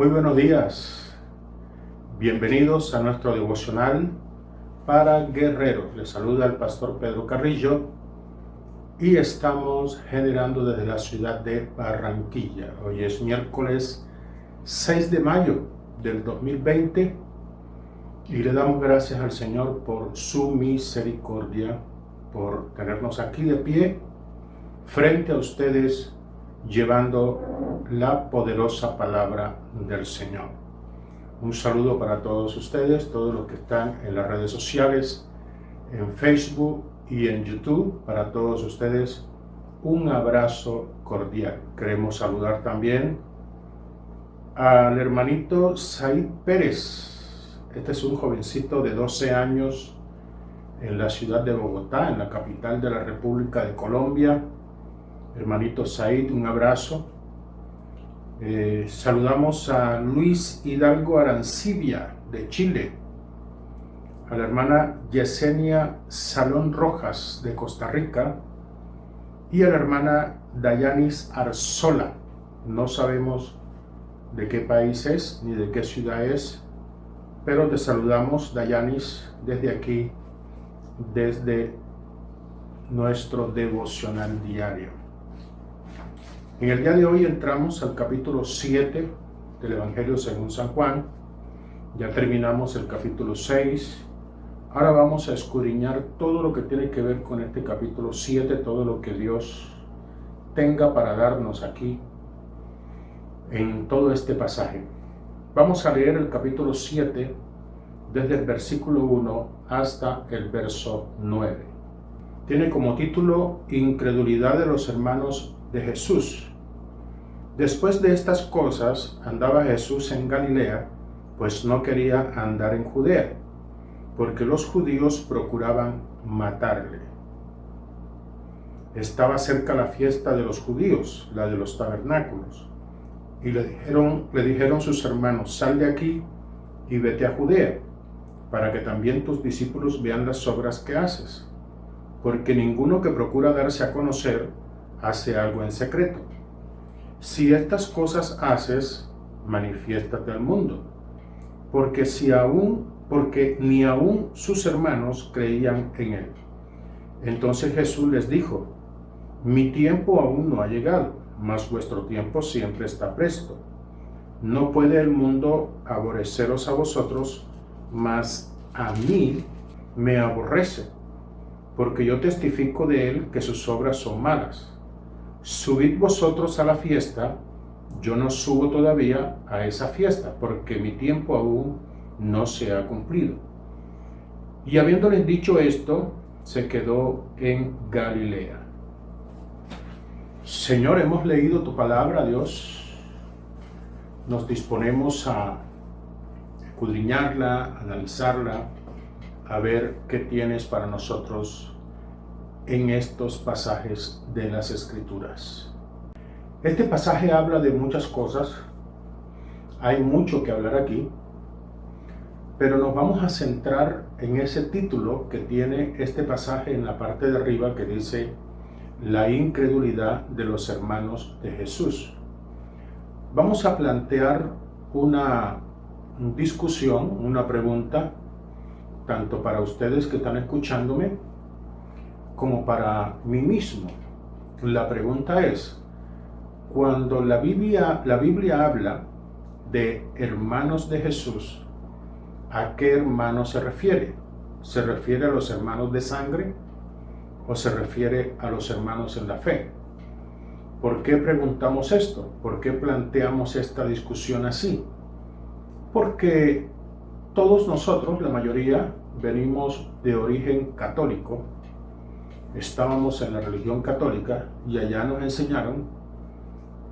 Muy buenos días, bienvenidos a nuestro devocional para guerreros. Les saluda el pastor Pedro Carrillo y estamos generando desde la ciudad de Barranquilla. Hoy es miércoles 6 de mayo del 2020 y le damos gracias al Señor por su misericordia, por tenernos aquí de pie frente a ustedes llevando la poderosa palabra del Señor. Un saludo para todos ustedes, todos los que están en las redes sociales, en Facebook y en YouTube. Para todos ustedes, un abrazo cordial. Queremos saludar también al hermanito Said Pérez. Este es un jovencito de 12 años en la ciudad de Bogotá, en la capital de la República de Colombia. Hermanito Said, un abrazo. Saludamos a Luis Hidalgo Arancibia de Chile, a la hermana Yesenia Salón Rojas de Costa Rica y a la hermana Dayanis Arzola. No sabemos de qué país es ni de qué ciudad es, pero te saludamos, Dayanis, desde aquí, desde nuestro devocional diario. En el día de hoy entramos al capítulo 7 del Evangelio según San Juan. Ya terminamos el capítulo 6. Ahora vamos a escudriñar todo lo que tiene que ver con este capítulo 7, todo lo que Dios tenga para darnos aquí en todo este pasaje. Vamos a leer el capítulo 7 desde el versículo 1 hasta el verso 9. Tiene como título Incredulidad de los hermanos de Jesús. Después de estas cosas andaba Jesús en Galilea, pues no quería andar en Judea, porque los judíos procuraban matarle. Estaba cerca la fiesta de los judíos, la de los tabernáculos, y le dijeron sus hermanos: sal de aquí y vete a Judea, para que también tus discípulos vean las obras que haces, porque ninguno que procura darse a conocer hace algo en secreto. Si estas cosas haces, manifiéstate al mundo, porque ni aun sus hermanos creían en él. Entonces Jesús les dijo: mi tiempo aún no ha llegado, mas vuestro tiempo siempre está presto. No puede el mundo aborreceros a vosotros, mas a mí me aborrece, porque yo testifico de él que sus obras son malas. Subid vosotros a la fiesta, yo no subo todavía a esa fiesta, porque mi tiempo aún no se ha cumplido. Y habiéndoles dicho esto, se quedó en Galilea. Señor, hemos leído tu palabra, Dios. Nos disponemos a escudriñarla, analizarla, a ver qué tienes para nosotros en estos pasajes de las Escrituras. Este pasaje habla de muchas cosas, hay mucho que hablar aquí, pero nos vamos a centrar en ese título que tiene este pasaje en la parte de arriba, que dice la incredulidad de los hermanos de Jesús. Vamos a plantear una discusión, una pregunta, tanto para ustedes que están escuchándome, como para mí mismo. La pregunta es: cuando la Biblia habla de hermanos de Jesús, ¿a qué hermanos se refiere? ¿Se refiere a los hermanos de sangre o se refiere a los hermanos en la fe? ¿Por qué preguntamos esto? ¿Por qué planteamos esta discusión así? Porque todos nosotros, la mayoría, venimos de origen católico. Estábamos en la religión católica y allá nos enseñaron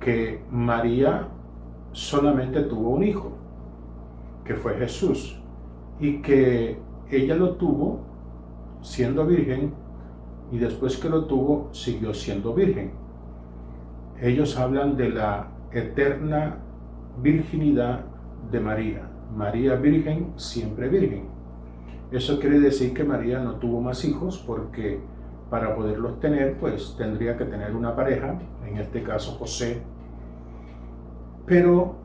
que María solamente tuvo un hijo, que fue Jesús, y que ella lo tuvo siendo virgen, y después que lo tuvo siguió siendo virgen. Ellos hablan de la eterna virginidad de María. María virgen, siempre virgen. Eso quiere decir que María no tuvo más hijos, porque para poderlos tener, pues tendría que tener una pareja, en este caso José. Pero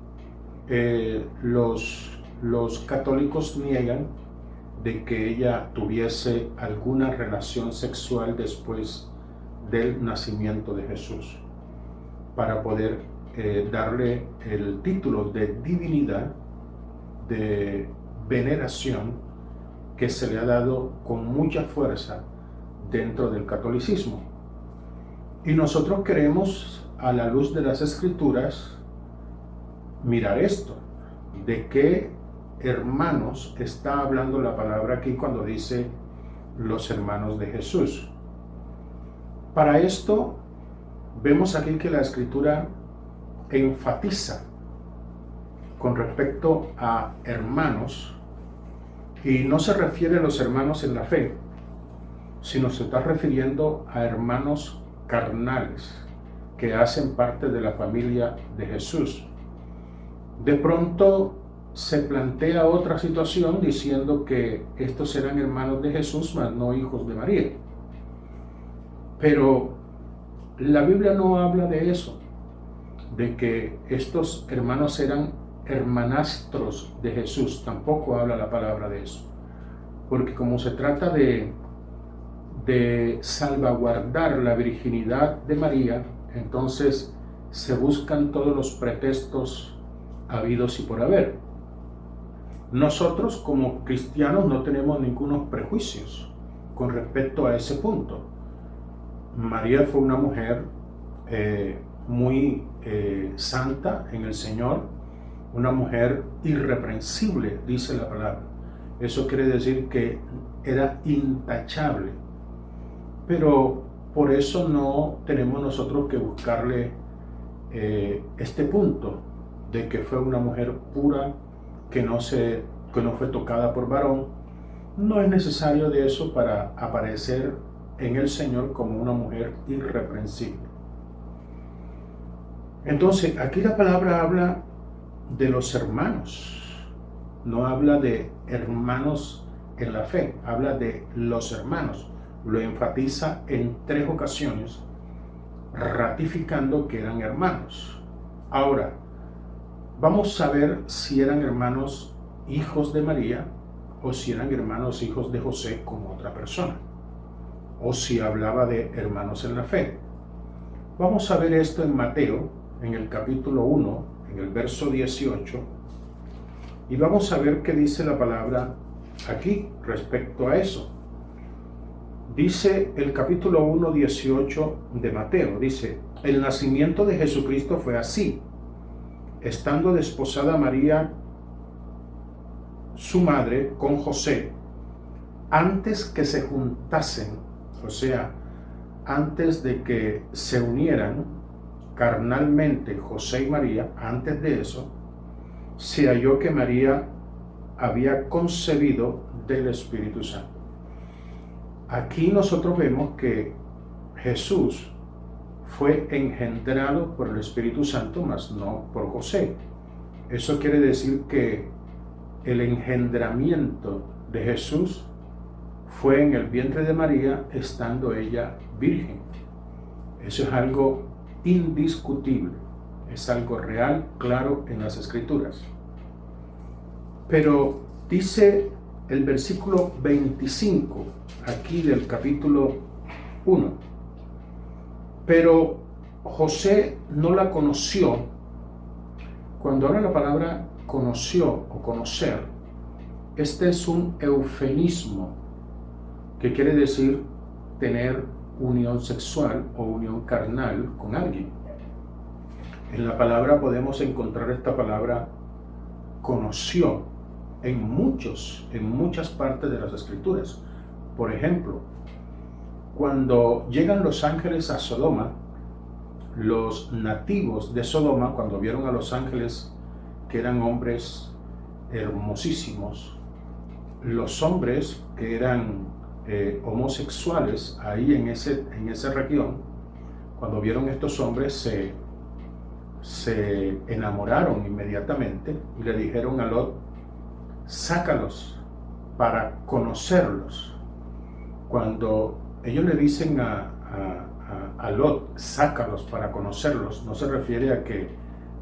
los católicos niegan de que ella tuviese alguna relación sexual después del nacimiento de Jesús, para poder darle el título de divinidad, de veneración, que se le ha dado con mucha fuerza dentro del catolicismo. Y nosotros queremos, a la luz de las Escrituras, mirar esto, de qué hermanos está hablando la palabra aquí cuando dice los hermanos de Jesús. Para esto, vemos aquí que la Escritura enfatiza con respecto a hermanos, y no se refiere a los hermanos en la fe, sino se está refiriendo a hermanos carnales que hacen parte de la familia de Jesús. De pronto se plantea otra situación diciendo que estos eran hermanos de Jesús, mas no hijos de María. Pero la Biblia no habla de eso, de que estos hermanos eran hermanastros de Jesús. Tampoco habla la palabra de eso, porque como se trata de salvaguardar la virginidad de María, entonces se buscan todos los pretextos habidos y por haber. Nosotros como cristianos no tenemos ningunos prejuicios con respecto a ese punto. María fue una mujer muy santa en el Señor, una mujer irreprensible, dice la palabra. Eso quiere decir que era intachable. Pero por eso no tenemos nosotros que buscarle este punto de que fue una mujer pura, que no fue tocada por varón. No es necesario de eso para aparecer en el Señor como una mujer irreprensible. Entonces, aquí la palabra habla de los hermanos, no habla de hermanos en la fe, habla de los hermanos. Lo enfatiza en 3 ocasiones, ratificando que eran hermanos. Ahora, vamos a ver si eran hermanos hijos de María o si eran hermanos hijos de José como otra persona, o si hablaba de hermanos en la fe. Vamos a ver esto en Mateo, en el capítulo 1, en el verso 18, y vamos a ver qué dice la palabra aquí respecto a eso. Dice el capítulo 1, 18 de Mateo, dice: el nacimiento de Jesucristo fue así. Estando desposada María, su madre, con José, antes que se juntasen, o sea, antes de que se unieran carnalmente José y María, antes de eso, se halló que María había concebido del Espíritu Santo. Aquí nosotros vemos que Jesús fue engendrado por el Espíritu Santo, mas no por José. Eso quiere decir que el engendramiento de Jesús fue en el vientre de María, estando ella virgen. Eso es algo indiscutible, es algo real, claro en las Escrituras. Pero dice el versículo 25 aquí del capítulo 1: pero José no la conoció. Cuando habla la palabra conoció o conocer, este es un eufemismo que quiere decir tener unión sexual o unión carnal con alguien. En la palabra podemos encontrar esta palabra conoció en muchas partes de las Escrituras. Por ejemplo, cuando llegan los ángeles a Sodoma, los nativos de Sodoma, cuando vieron a los ángeles que eran hombres hermosísimos, los hombres que eran homosexuales ahí en esa región, cuando vieron estos hombres se enamoraron inmediatamente y le dijeron a Lot: sácalos para conocerlos. Cuando ellos le dicen a Lot: sácalos para conocerlos, no se refiere a que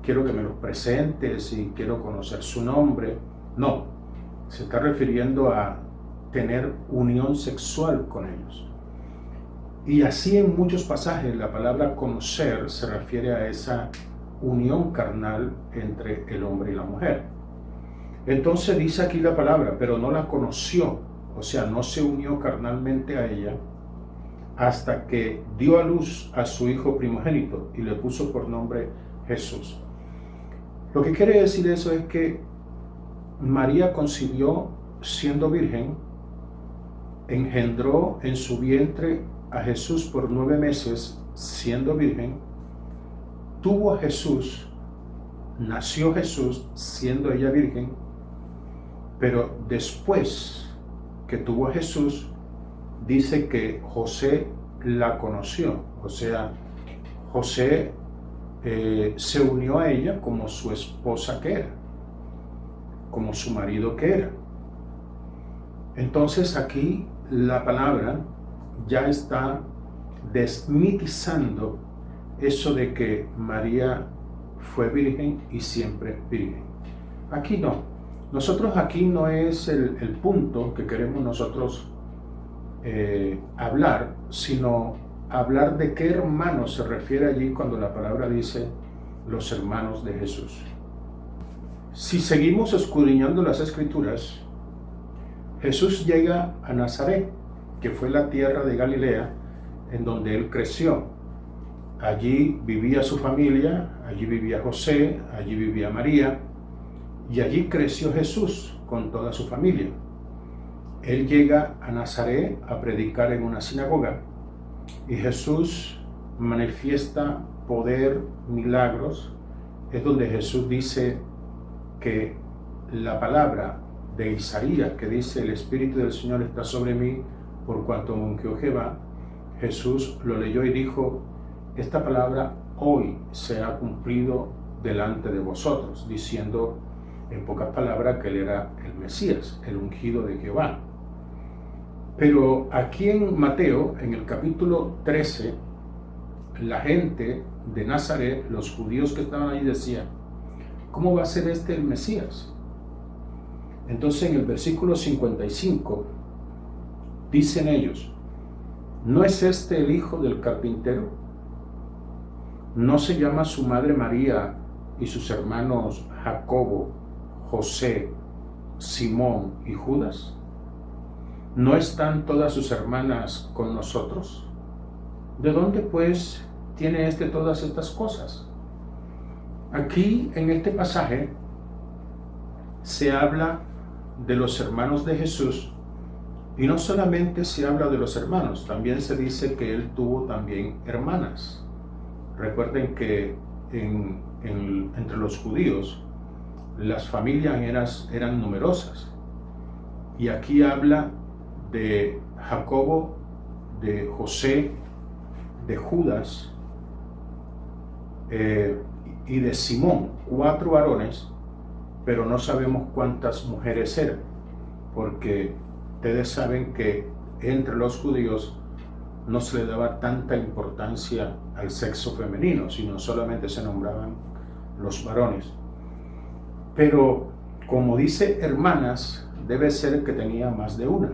quiero que me los presentes y quiero conocer su nombre. No, se está refiriendo a tener unión sexual con ellos. Y así en muchos pasajes la palabra conocer se refiere a esa unión carnal entre el hombre y la mujer. Entonces dice aquí la palabra, pero no la conoció, o sea, no se unió carnalmente a ella hasta que dio a luz a su hijo primogénito y le puso por nombre Jesús. Lo que quiere decir eso es que María concibió siendo virgen, engendró en su vientre a Jesús por 9 meses siendo virgen, tuvo a Jesús, nació Jesús siendo ella virgen, pero después que tuvo a Jesús, dice que José la conoció, o sea, José se unió a ella como su esposa que era, como su marido que era. Entonces aquí la palabra ya está desmitizando eso de que María fue virgen y siempre virgen. Aquí no. Nosotros aquí no es el punto que queremos nosotros hablar, sino hablar de qué hermanos se refiere allí cuando la palabra dice los hermanos de Jesús. Si seguimos escudriñando las Escrituras, Jesús llega a Nazaret, que fue la tierra de Galilea, en donde él creció. Allí vivía su familia, allí vivía José, allí vivía María, y allí creció Jesús con toda su familia. Él llega a Nazaret a predicar en una sinagoga, y Jesús manifiesta poder, milagros. Es donde Jesús dice que la palabra de Isaías, que dice el Espíritu del Señor está sobre mí, por cuanto me ungió Jehová, Jesús lo leyó y dijo, esta palabra hoy se ha cumplido delante de vosotros, diciendo en pocas palabras que él era el Mesías, el ungido de Jehová. Pero aquí en Mateo, en el capítulo 13, la gente de Nazaret, los judíos que estaban ahí decían, ¿cómo va a ser este el Mesías? Entonces en el versículo 55 dicen ellos, ¿no es este el hijo del carpintero? ¿No se llama su madre María y sus hermanos Jacobo, José, Simón y Judas? ¿No están todas sus hermanas con nosotros? ¿De dónde pues tiene todas estas cosas? Aquí en este pasaje se habla de los hermanos de Jesús, y no solamente se habla de los hermanos, también se dice que él tuvo también hermanas. Recuerden que entre los judíos las familias eran numerosas, y aquí habla de Jacobo, de José, de Judas y de Simón, 4 varones, pero no sabemos cuántas mujeres eran, porque ustedes saben que entre los judíos no se le daba tanta importancia al sexo femenino, sino solamente se nombraban los varones. Pero como dice hermanas, debe ser que tenía más de una,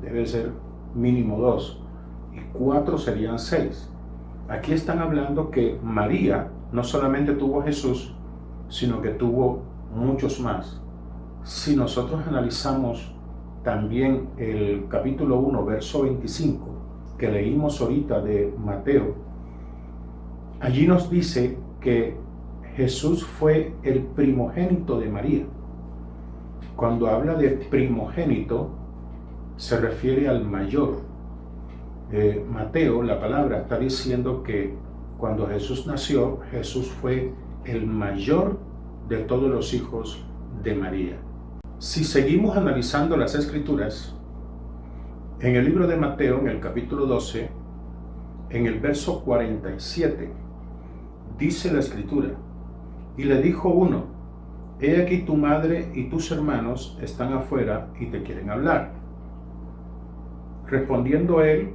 debe ser mínimo 2, y 4 serían 6. Aquí están hablando que María no solamente tuvo a Jesús, sino que tuvo muchos más. Si nosotros analizamos también el capítulo 1, verso 25, que leímos ahorita de Mateo, allí nos dice que Jesús fue el primogénito de María. Cuando habla de primogénito, se refiere al mayor. Mateo, la palabra está diciendo que cuando Jesús nació, Jesús fue el mayor de todos los hijos de María. Si seguimos analizando las Escrituras, en el libro de Mateo, en el capítulo 12, en el verso 47, dice la Escritura, y le dijo uno, he aquí tu madre y tus hermanos están afuera y te quieren hablar. Respondiendo él,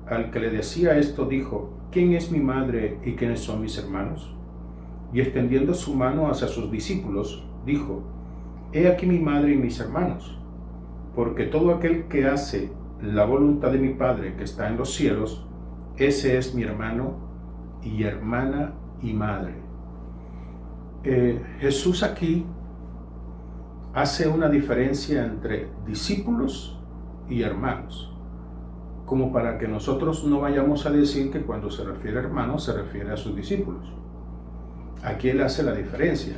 al que le decía esto, dijo, ¿quién es mi madre y quiénes son mis hermanos? y extendiendo su mano hacia sus discípulos, dijo: He aquí mi madre y mis hermanos, porque todo aquel que hace la voluntad de mi Padre que está en los cielos, ese es mi hermano y hermana y madre. Jesús aquí hace una diferencia entre discípulos y hermanos, como para que nosotros no vayamos a decir que cuando se refiere a hermanos se refiere a sus discípulos. Aquí él hace la diferencia,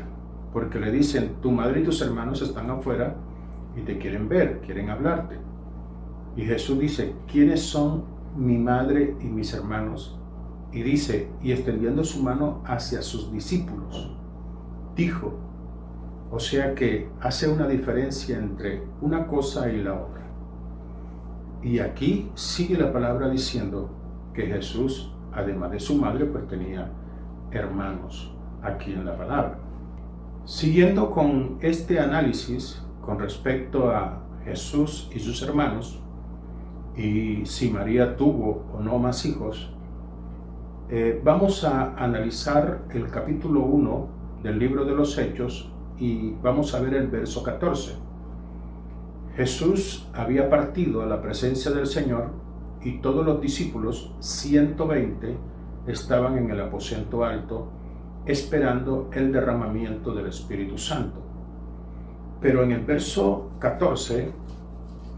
porque le dicen: tu madre y tus hermanos están afuera y te quieren ver, quieren hablarte. Y Jesús dice: ¿quiénes son mi madre y mis hermanos? Y dice: y extendiendo su mano hacia sus discípulos, dijo. O sea que hace una diferencia entre una cosa y la otra. Y aquí sigue la palabra diciendo que Jesús, además de su madre, pues tenía hermanos aquí en la palabra. Siguiendo con este análisis con respecto a Jesús y sus hermanos, y si María tuvo o no más hijos, vamos a analizar el capítulo 1 del libro de los Hechos y vamos a ver el verso 14. Jesús había partido a la presencia del Señor y todos los discípulos, 120, estaban en el aposento alto esperando el derramamiento del Espíritu Santo. Pero en el verso 14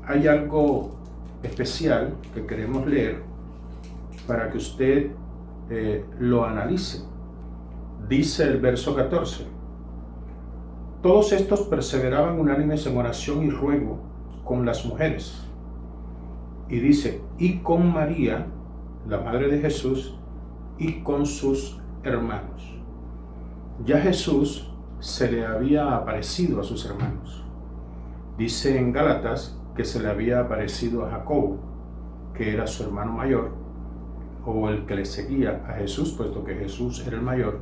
hay algo especial que queremos leer para que usted lo analice. Dice el verso 14: todos estos perseveraban unánimes en oración y ruego con las mujeres. Y dice: y con María, la madre de Jesús, y con sus hermanos. Ya Jesús se le había aparecido a sus hermanos. Dice en Gálatas que se le había aparecido a Jacobo, que era su hermano mayor, o el que le seguía a Jesús, puesto que Jesús era el mayor.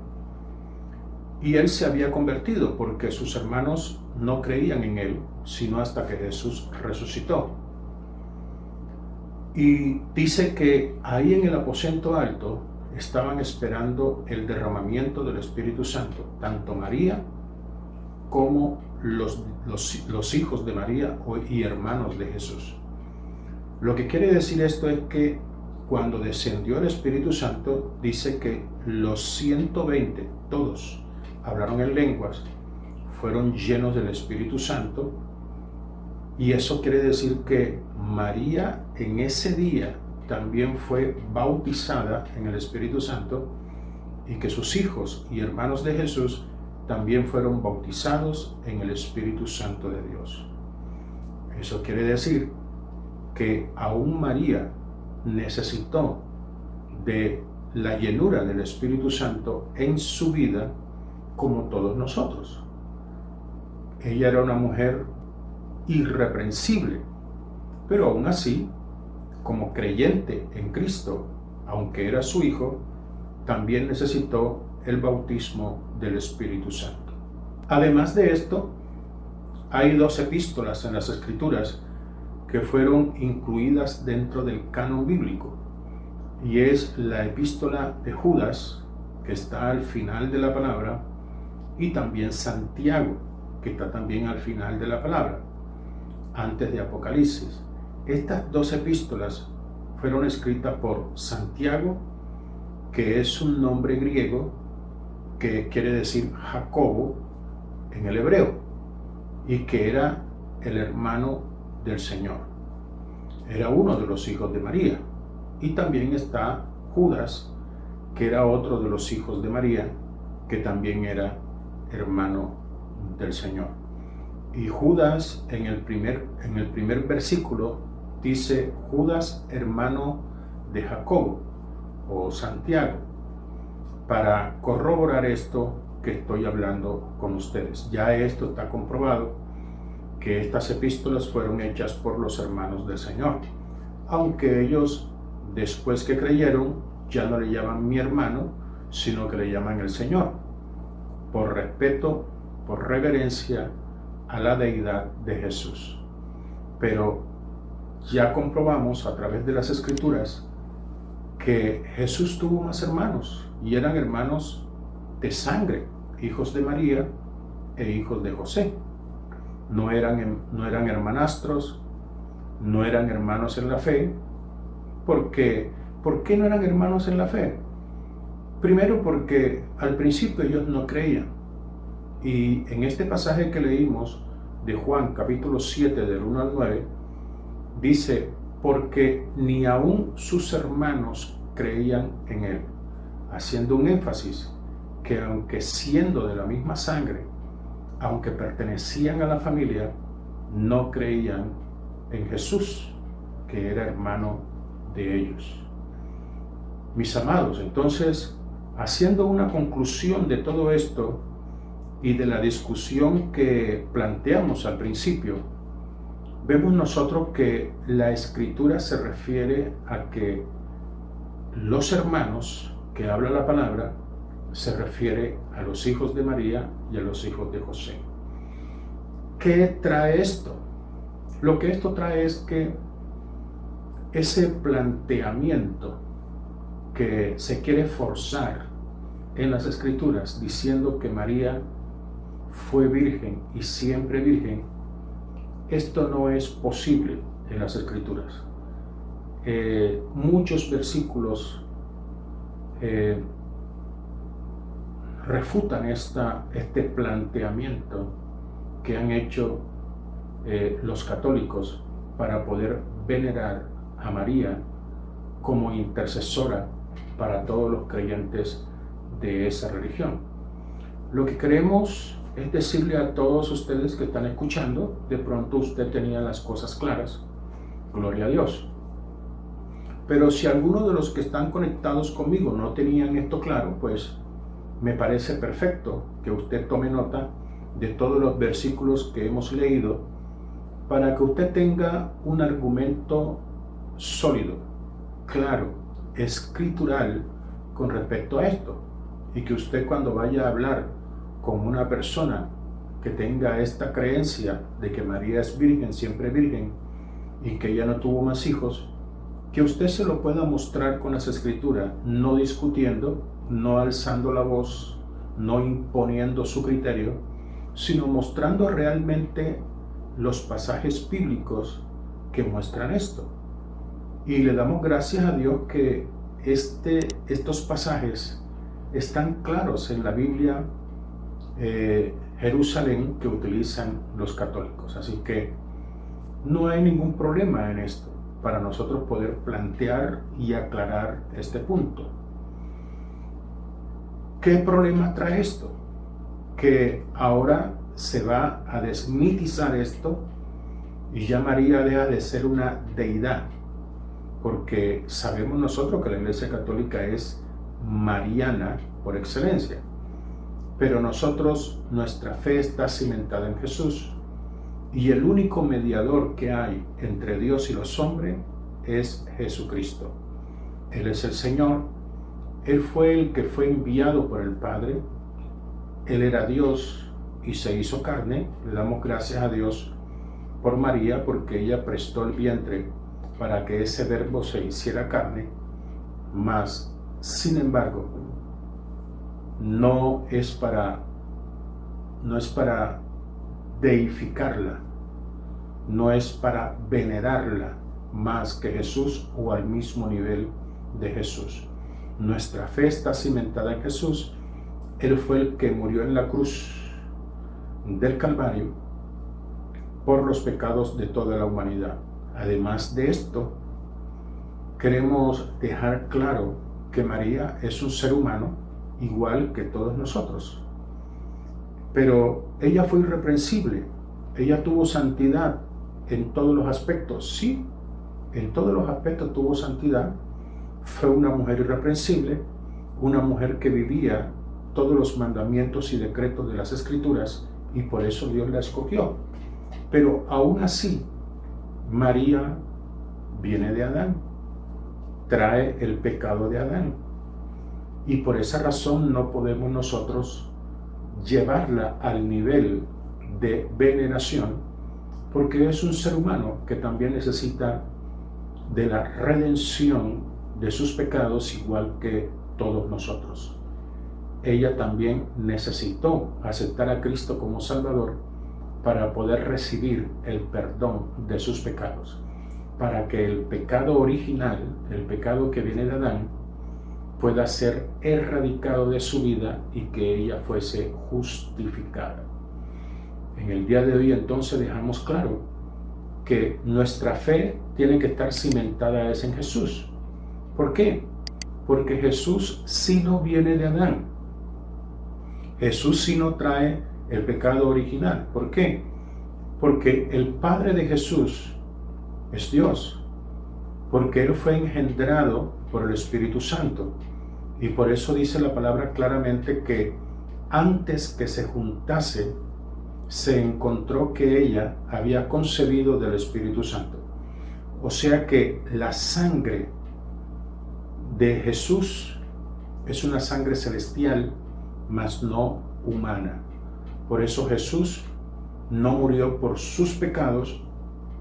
Y él se había convertido porque sus hermanos no creían en él, sino hasta que Jesús resucitó. Y dice que ahí en el aposento alto estaban esperando el derramamiento del Espíritu Santo, tanto María como los hijos de María y hermanos de Jesús. Lo que quiere decir esto es que cuando descendió el Espíritu Santo, dice que los 120, todos, hablaron en lenguas, fueron llenos del Espíritu Santo, y eso quiere decir que María en ese día también fue bautizada en el Espíritu Santo y que sus hijos y hermanos de Jesús también fueron bautizados en el Espíritu Santo de Dios. Eso quiere decir que aún María necesitó de la llenura del Espíritu Santo en su vida, como todos nosotros. Ella era una mujer irreprensible, pero aún así, como creyente en Cristo, aunque era su hijo, también necesitó el bautismo del Espíritu Santo. Además de esto, hay 2 epístolas en las Escrituras que fueron incluidas dentro del canon bíblico, y es la epístola de Judas, que está al final de la palabra, y también Santiago, que está también al final de la palabra, antes de Apocalipsis. Estas 2 epístolas fueron escritas por Santiago, que es un nombre griego que quiere decir Jacobo en el hebreo, y que era el hermano del Señor. Era uno de los hijos de María. Y también está Judas, que era otro de los hijos de María, que también era hermano del Señor. Y Judas en el primer versículo dice: Judas, hermano de Jacobo o Santiago, para corroborar esto que estoy hablando con ustedes. Ya esto está comprobado, que estas epístolas fueron hechas por los hermanos del Señor, aunque ellos, después que creyeron, ya no le llaman mi hermano, sino que le llaman el Señor, por respeto, por reverencia a la deidad de Jesús. Pero ya comprobamos a través de las Escrituras que Jesús tuvo más hermanos, y eran hermanos de sangre, hijos de María e hijos de José. No eran hermanastros, no eran hermanos en la fe. ¿Por qué no eran hermanos en la fe? Primero porque al principio ellos no creían. Y en este pasaje que leímos de Juan capítulo 7 del 1 al 9, dice, porque ni aún sus hermanos creían en él, haciendo un énfasis que aunque siendo de la misma sangre, aunque pertenecían a la familia, no creían en Jesús, que era hermano de ellos. Mis amados, entonces, haciendo una conclusión de todo esto y de la discusión que planteamos al principio, vemos nosotros que la Escritura se refiere a que los hermanos que habla la palabra se refiere a los hijos de María y a los hijos de José. ¿Qué trae esto? Lo que esto trae es que ese planteamiento que se quiere forzar en las Escrituras diciendo que María fue virgen y siempre virgen, esto no es posible en las Escrituras. Muchos versículos refutan este planteamiento que han hecho los católicos para poder venerar a María como intercesora para todos los creyentes de esa religión. Lo que queremos es decirle a todos ustedes que están escuchando, de pronto usted tenía las cosas claras, gloria a Dios. Pero si alguno de los que están conectados conmigo no tenían esto claro, pues me parece perfecto que usted tome nota de todos los versículos que hemos leído para que usted tenga un argumento sólido, claro, escritural con respecto a esto, y que usted cuando vaya a hablar con una persona que tenga esta creencia de que María es virgen, siempre virgen, y que ella no tuvo más hijos, que usted se lo pueda mostrar con las Escrituras, no discutiendo, no alzando la voz, no imponiendo su criterio, sino mostrando realmente los pasajes bíblicos que muestran esto. Y le damos gracias a Dios que estos pasajes están claros en la Biblia Jerusalén que utilizan los católicos. Así que no hay ningún problema en esto para nosotros poder plantear y aclarar este punto. ¿Qué problema trae esto? Que ahora se va a desmitizar esto y ya María deja de ser una deidad, porque sabemos nosotros que la Iglesia Católica es mariana por excelencia, pero nosotros, nuestra fe está cimentada en Jesús, y el único mediador que hay entre Dios y los hombres es Jesucristo. Él es el Señor, Él fue el que fue enviado por el Padre, Él era Dios y se hizo carne. Le damos gracias a Dios por María, porque ella prestó el vientre para que ese verbo se hiciera carne, mas, sin embargo, no es para deificarla, no es para venerarla más que Jesús o al mismo nivel de Jesús. Nuestra fe está cimentada en Jesús. Él fue el que murió en la cruz del Calvario por los pecados de toda la humanidad. Además de esto, queremos dejar claro que María es un ser humano igual que todos nosotros. Pero ella fue irreprensible, ella tuvo santidad en todos los aspectos. Sí, en todos los aspectos tuvo santidad. Fue una mujer irreprensible, una mujer que vivía todos los mandamientos y decretos de las Escrituras, y por eso Dios la escogió. Pero aún así, María viene de Adán, trae el pecado de Adán, y por esa razón no podemos nosotros llevarla al nivel de veneración, porque es un ser humano que también necesita de la redención de sus pecados igual que todos nosotros. ella también necesitó aceptar a Cristo como Salvador para poder recibir el perdón de sus pecados, para que el pecado original, el pecado que viene de Adán, pueda ser erradicado de su vida y que ella fuese justificada. En el día de hoy entonces dejamos claro que nuestra fe tiene que estar cimentada en Jesús. ¿Por qué? Porque Jesús sí no viene de Adán. Jesús sí no trae el pecado original. ¿Por qué? Porque el Padre de Jesús es Dios. Porque Él fue engendrado por el Espíritu Santo. Y por eso dice la palabra claramente que antes que se juntase, se encontró que ella había concebido del Espíritu Santo. O sea que la sangre de Jesús es una sangre celestial, mas no humana. Por eso Jesús no murió por sus pecados,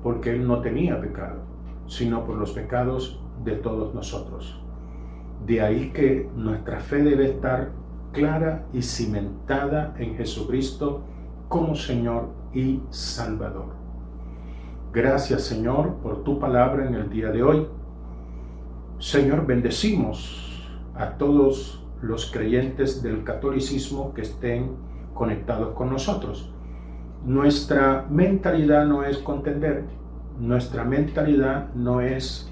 porque Él no tenía pecado, sino por los pecados de todos nosotros. De ahí que nuestra fe debe estar clara y cimentada en Jesucristo como Señor y Salvador. Gracias, Señor, por tu palabra en el día de hoy. Señor, bendecimos a todos los creyentes del catolicismo que estén conectados con nosotros. Nuestra mentalidad no es contender, nuestra mentalidad no es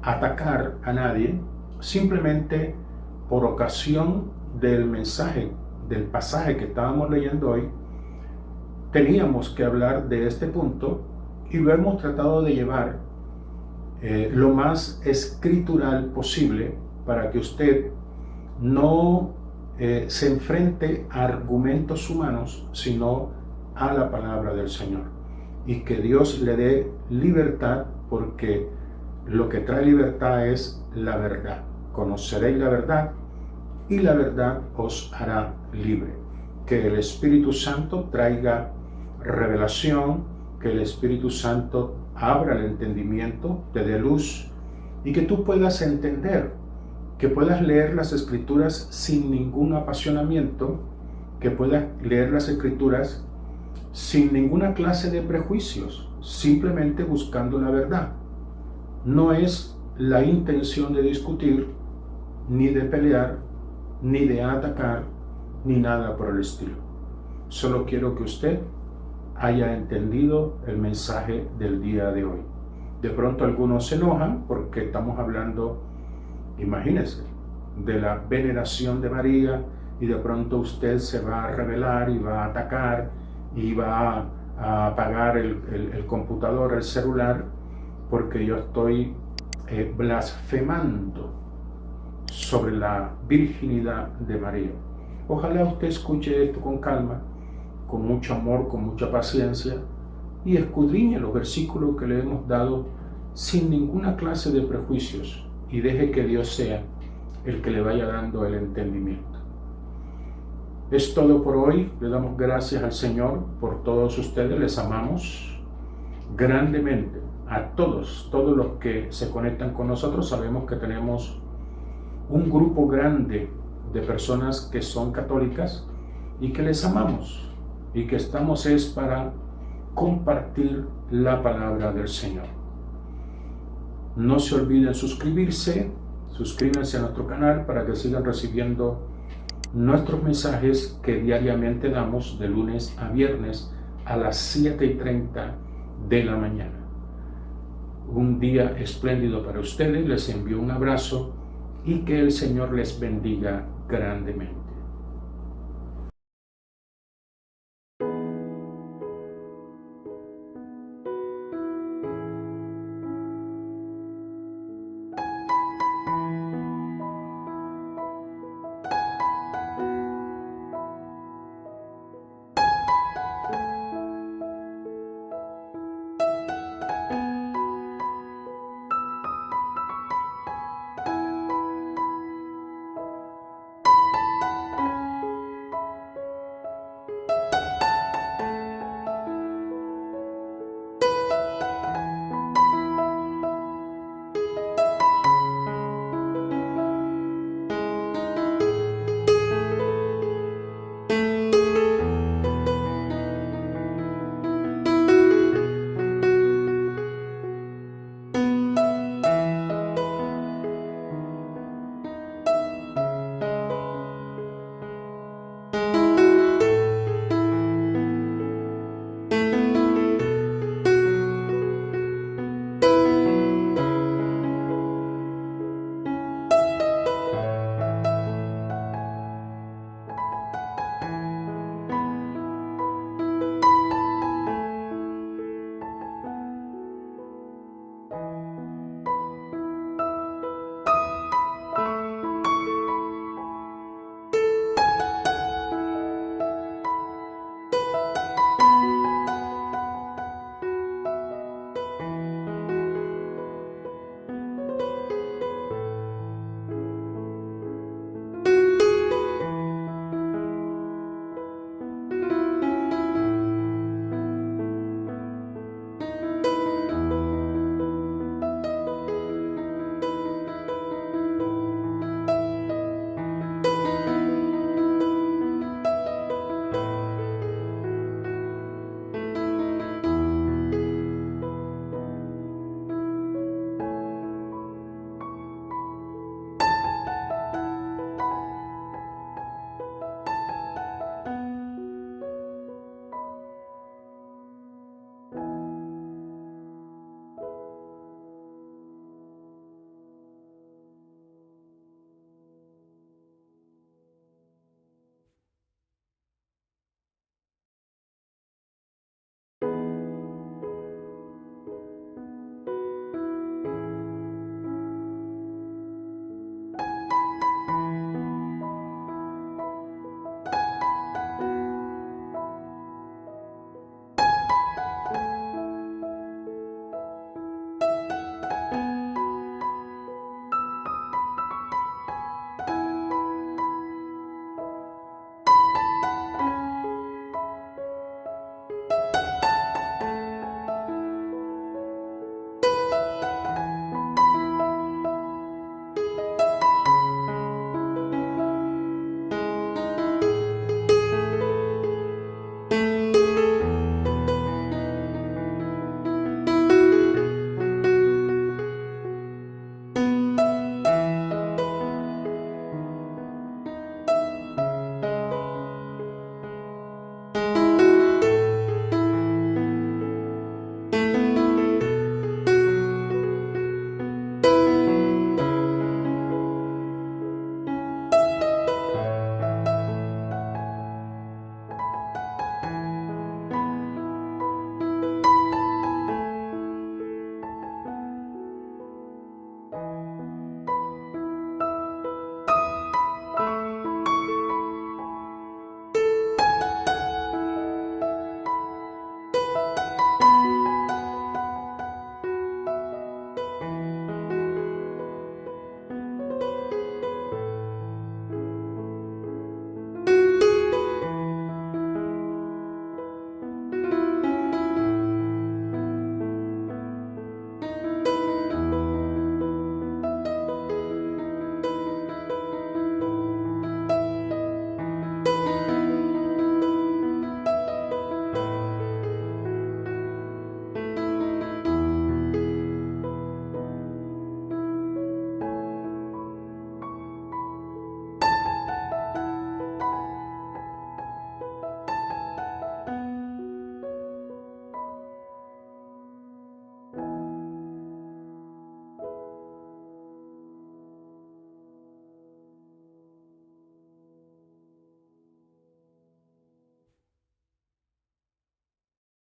atacar a nadie, simplemente por ocasión del mensaje, del pasaje que estábamos leyendo hoy, teníamos que hablar de este punto y lo hemos tratado de llevar lo más escritural posible para que usted no se enfrente a argumentos humanos, sino a la palabra del Señor. Y que Dios le dé libertad, porque lo que trae libertad es la verdad. Conoceréis la verdad y la verdad os hará libre. Que el Espíritu Santo traiga revelación, que el Espíritu Santo abra el entendimiento, te dé luz y que tú puedas entender, que puedas leer las Escrituras sin ningún apasionamiento, que puedas leer las Escrituras sin ninguna clase de prejuicios, simplemente buscando la verdad. No es la intención de discutir, ni de pelear, ni de atacar, ni nada por el estilo. Solo quiero que usted haya entendido el mensaje del día de hoy. De pronto algunos se enojan porque estamos hablando, imagínense, de la veneración de María, y de pronto usted se va a rebelar y va a atacar y va a apagar el computador, el celular, porque yo estoy blasfemando sobre la virginidad de María. Ojalá usted escuche esto con calma, con mucho amor, con mucha paciencia, y escudriñe los versículos que le hemos dado sin ninguna clase de prejuicios, y deje que Dios sea el que le vaya dando el entendimiento. Es todo por hoy. Le damos gracias al Señor por todos ustedes. Les amamos grandemente a todos los que se conectan con nosotros. Sabemos que tenemos un grupo grande de personas que son católicas y que les amamos y que estamos es para compartir la palabra del Señor. No se olviden suscríbanse a nuestro canal para que sigan recibiendo nuestros mensajes que diariamente damos de lunes a viernes a las 7:30 de la mañana. Un día espléndido para ustedes, les envío un abrazo y que el Señor les bendiga grandemente.